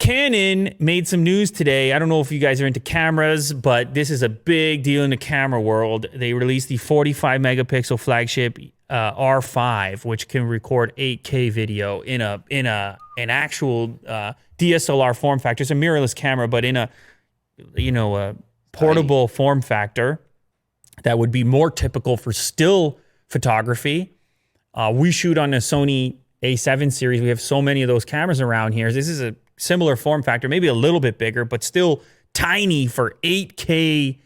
Canon made some news today. I don't know if you guys are into cameras, but this is a big deal in the camera world. They released the 45 megapixel flagship R5, which can record 8K video in an actual DSLR form factor. It's a mirrorless camera, but in a portable form factor that would be more typical for still photography. We shoot on a Sony A7 series. We have so many of those cameras around here. This is a similar form factor, maybe a little bit bigger, but still tiny for 8K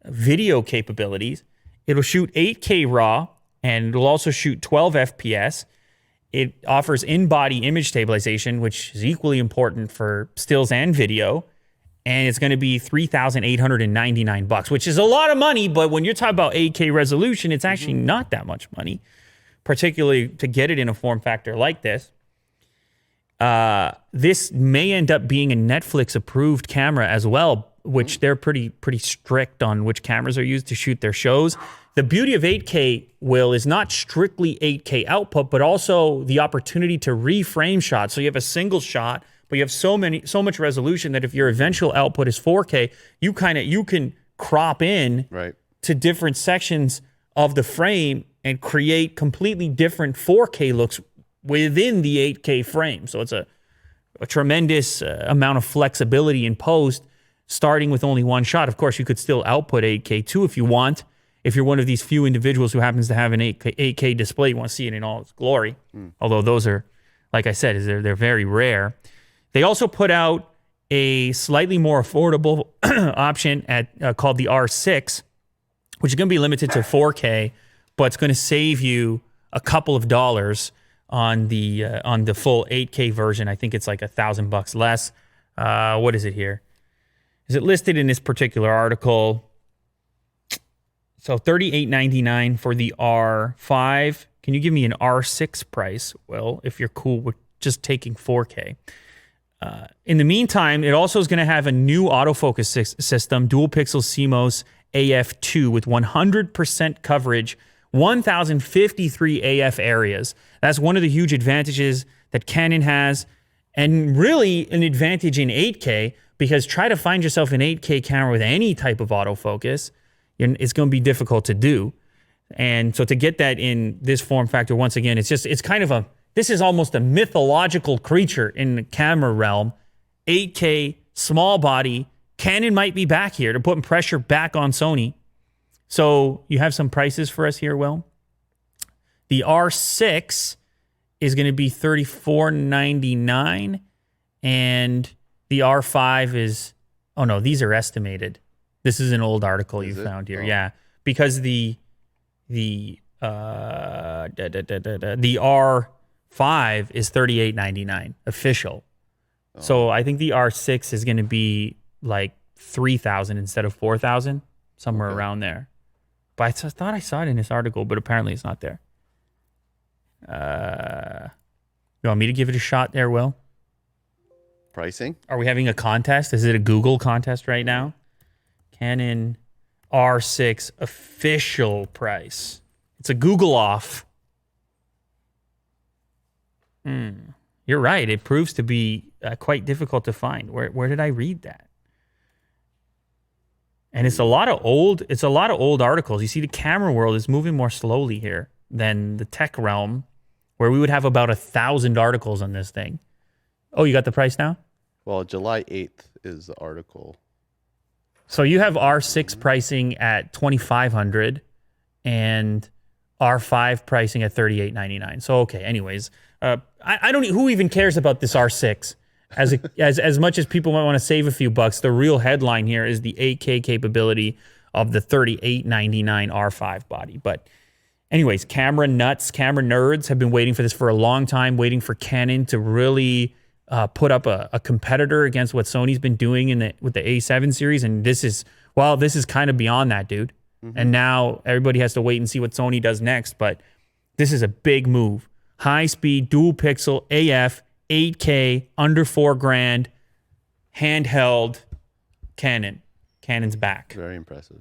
video capabilities. It'll shoot 8K RAW, and it'll also shoot 12 FPS. It offers in-body image stabilization, which is equally important for stills and video. And it's going to be $3,899, which is a lot of money. But when you're talking about 8K resolution, it's actually not that much money, particularly to get it in a form factor like this. This may end up being a Netflix-approved camera as well, which they're pretty strict on which cameras are used to shoot their shows. The beauty of 8K, Will, is not strictly 8K output, but also the opportunity to reframe shots. So you have a single shot, but you have so much resolution that if your eventual output is 4K, you can crop in to different sections of the frame and create completely different 4K looks within the 8K frame. So it's a tremendous amount of flexibility in post, starting with only one shot. Of course, you could still output 8K too if you want. If you're one of these few individuals who happens to have an 8K display, you want to see it in all its glory. Although those are, like I said, they're very rare. They also put out a slightly more affordable option called the R6, which is going to be limited to 4K, but it's going to save you a couple of dollars on the full 8K version. I think it's like $1,000 less. What is it here? Is it listed in this particular article? So $38.99 for the R5. Can you give me an R6 price? Well, if you're cool with just taking 4K. In the meantime, it also is going to have a new autofocus system, dual pixel CMOS AF2 with 100% coverage, 1,053 AF areas. That's one of the huge advantages that Canon has, and really an advantage in 8K, because try to find yourself an 8K camera with any type of autofocus, it's going to be difficult to do. And so to get that in this form factor, once again, this is almost a mythological creature in the camera realm. 8K, small body. Canon might be back here to put pressure back on Sony. So you have some prices for us here, Will. The R6 is going to be $34.99, and the R5 is, oh no, these are estimated. This is an old article you found here. Yeah, because the R5 is $38.99 official. So I think the R6 is going to be like $3,000 instead of $4,000, somewhere around there. But I thought I saw it in this article, but apparently it's not there. You want me to give it a shot there, Will? Pricing? Are we having a contest? Is it a Google contest right now? Canon R6 official price. It's a Google off. You're right. It proves to be quite difficult to find. Where did I read that? And it's a lot of old articles. You see, the camera world is moving more slowly here than the tech realm, where we would have about 1,000 articles on this thing. Oh, you got the price now? Well, July 8th is the article. So you have R6 pricing at $2,500 and R5 pricing at $38.99. So okay, anyways, I don't. Who even cares about this R6? As much as people might want to save a few bucks, the real headline here is the 8K capability of the $38.99 R5 body. But anyways, camera nuts, camera nerds have been waiting for this for a long time, waiting for Canon to really put up a competitor against what Sony's been doing with the A7 series. And this is kind of beyond that, dude. And now everybody has to wait and see what Sony does next. But this is a big move. High speed, dual pixel, AF, 8K, under $4,000, handheld Canon. Canon's back. Very impressive.